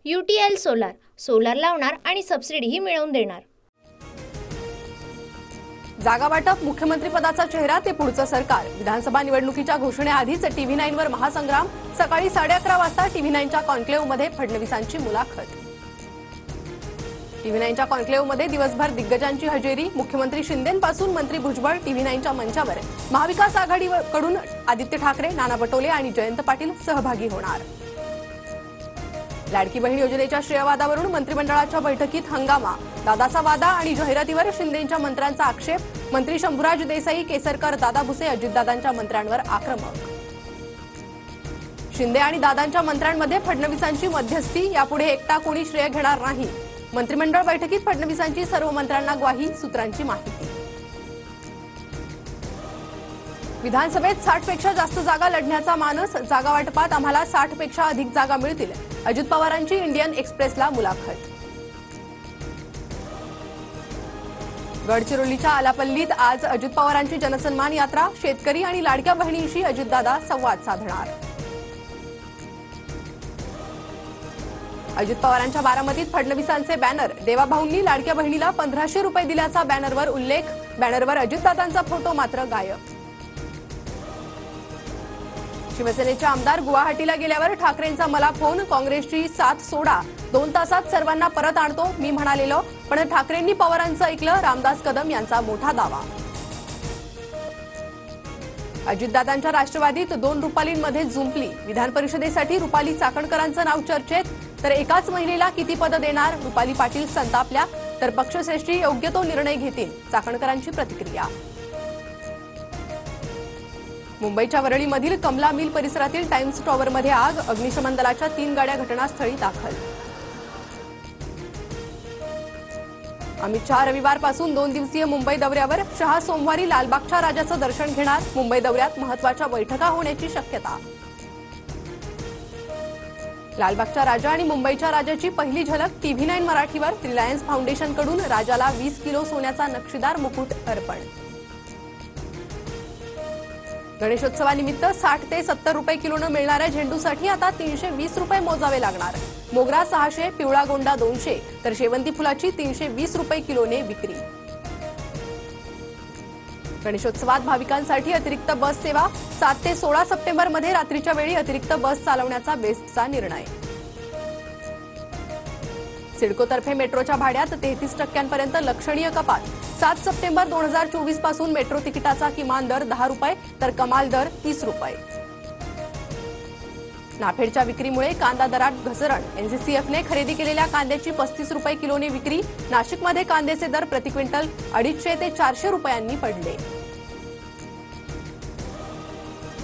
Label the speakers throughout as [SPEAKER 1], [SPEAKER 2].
[SPEAKER 1] UTL solar, solar लावणार आणि सबसिडीही मिळवून देणार।
[SPEAKER 2] जागा वाटप, मुख्यमंत्री पदाचा चेहरा ते पुढचं सरकार। विधानसभा निवडणुकीच्या घोषणेआधीच TV9 वर महासंग्राम। सकाळी 11:30 वाजता TV9च्या कॉन्क्लेव्हमध्ये फडणवीसांची मुलाखत। TV9च्या कॉन्क्लेव्हमध्ये दिवसभर दिग्गजांची हजेरी। मुख्यमंत्री शिंदेंपासून मंत्री भुजबळ TV9च्या मंचावर। महाविकास आघाडीकडून आदित्य ठाकरे, नाना पटोले आणि जयंत पाटील सहभागी होणार। लाडकी बहीण योजनेच्या श्रेयवादावरून मंत्रिमंडळाच्या बैठकीत हंगामा। दादाचा वादा आणि जाहिरातीवर शिंदेंच्या मंत्र्यांचा आक्षेप। मंत्री शंभूराज देसाई, केसरकर, दादा भुसे अजितदादांच्या मंत्र्यांवर आक्रमक। शिंदे आणि दादांच्या मंत्र्यांमध्ये फडणवीसांची मध्यस्थी। यापुढे एकटा कोणी श्रेय घेणार नाही। मंत्रिमंडळ बैठकीत फडणवीसांची सर्व मंत्र्यांना ग्वाही, सूत्रांची माहिती। विधानसभेत 60 पेक्षा जास्त जागा लढण्याचा मानस। जागा वाटपात आम्हाला 60 पेक्षा अधिक जागा मिळतील। अजित पवारांची इंडियन एक्सप्रेसला मुलाखत। गडचिरोलीच्या आलापल्लीत आज अजित पवारांची जनसन्मान यात्रा। शेतकरी आणि लाडक्या बहिणींशी अजितदादा संवाद साधणार। अजित पवारांच्या बारामतीत फडणवीसांचे बॅनर। देवाभाऊंनी लाडक्या बहिणीला 1500 रुपये दिल्याचा बॅनरवर उल्लेख। बॅनरवर अजितदादांचा फोटो मात्र गायब। शिवसेनेचे आमदार गुवाहाटीला गेल्यावर ठाकरेंचा मला फोन। काँग्रेसची साथ सोडा, 2 तासात सर्वांना परत आणतो मी म्हणालेलो, पण ठाकरेंनी पवारांचं ऐकलं। रामदास कदम यांचा मोठा दावा। अजितदादांच्या राष्ट्रवादीत 2 रुपालींमध्ये जुंपली। विधान परिषदेसाठी रुपाली चाकणकरांचं नाव चर्चेत, तर एकाच महिलेला किती पद देणार? रुपाली पाटील संतापल्या, तर पक्षश्रेष्ठी योग्य तो निर्णय घेतील, चाकणकरांची प्रतिक्रिया। मुंबईच्या वरळीमधील कमला मिल परिसरातील टाइम्स टॉवरमध्ये आग। अग्निशमन दलाच्या 3 गाड्या घटनास्थळी दाखल। अमित शहा रविवारपासून 2 दिवसीय मुंबई दौऱ्यावर। शहा सोमवारी लालबागच्या राजाचं दर्शन घेणार। मुंबई दौऱ्यात महत्त्वाच्या बैठका होण्याची शक्यता। लालबागच्या राजा आणि मुंबईच्या राजाची पहिली झलक TV9 मराठीवर। रिलायन्स फाउंडेशनकडून राजाला 20 किलो सोन्याचा नक्षीदार मुकुट अर्पण। गणेशोत्सवानिमित्त 60 ते 70 रुपये किलोनं मिळणाऱ्या झेंडूसाठी आता 320 रुपये मोजावे लागणार। मोगरा 600, पिवळा गोंडा 200, तर शेवंती फुलाची 320 रुपये किलोने विक्री। गणेशोत्सवात भाविकांसाठी अतिरिक्त बस सेवा। 7 ते 16 सप्टेंबरमध्ये रात्रीच्या वेळी अतिरिक्त बस चालवण्याचा बेस्टचा निर्णय। सिडकोतर्फे मेट्रोच्या भाड्यात 33% लक्षणीय कपात। 7 सप्टेंबर 2024 पासून मेट्रो तिकिटाचा किमान दर 10 रुपये, तर कमाल दर 30 रुपये। नाफेडच्या विक्रीमुळे कांदा दरात घसरण। NCCFने खरेदी केलेल्या कांद्याची 35 रुपये किलोने विक्री। नाशिकमध्ये कांद्याचे दर प्रति क्विंटल 250 ते 400 रुपयांनी पडले।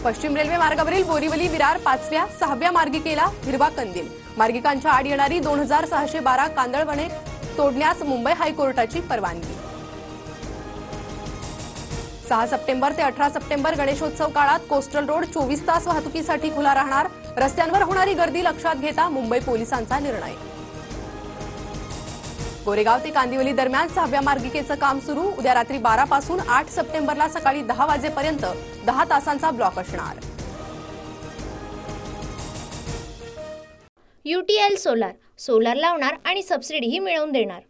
[SPEAKER 2] पश्चिम रेल्वे मार्गावरील बोरीवली विरार 5व्या 6व्या मार्गिकेला हिरवा कंदील। मार्गिकांच्या आड येणारी 2612 कांदळवणे तोडण्यास मुंबई हायकोर्टाची परवानगी। 6 सप्टेंबर ते 18 सप्टेंबर गणेशोत्सव काळात कोस्टल रोड 24 तास वाहतुकीसाठी खुला राहणार। रस्त्यांवर होणारी गर्दी लक्षात घेता मुंबई पोलिसांचा निर्णय। गोरेगाव ते कांदिवली दरम्यान 6व्या मार्गिकेचं काम सुरू। उद्या रात्री 12 पासून 8 सप्टेंबरला सकाळी 10 वाजेपर्यंत 10 तासांचा ब्लॉक असणार।
[SPEAKER 1] UTL सोलार, सोलार लावणार आणि सबसिडीही मिळवून देणार।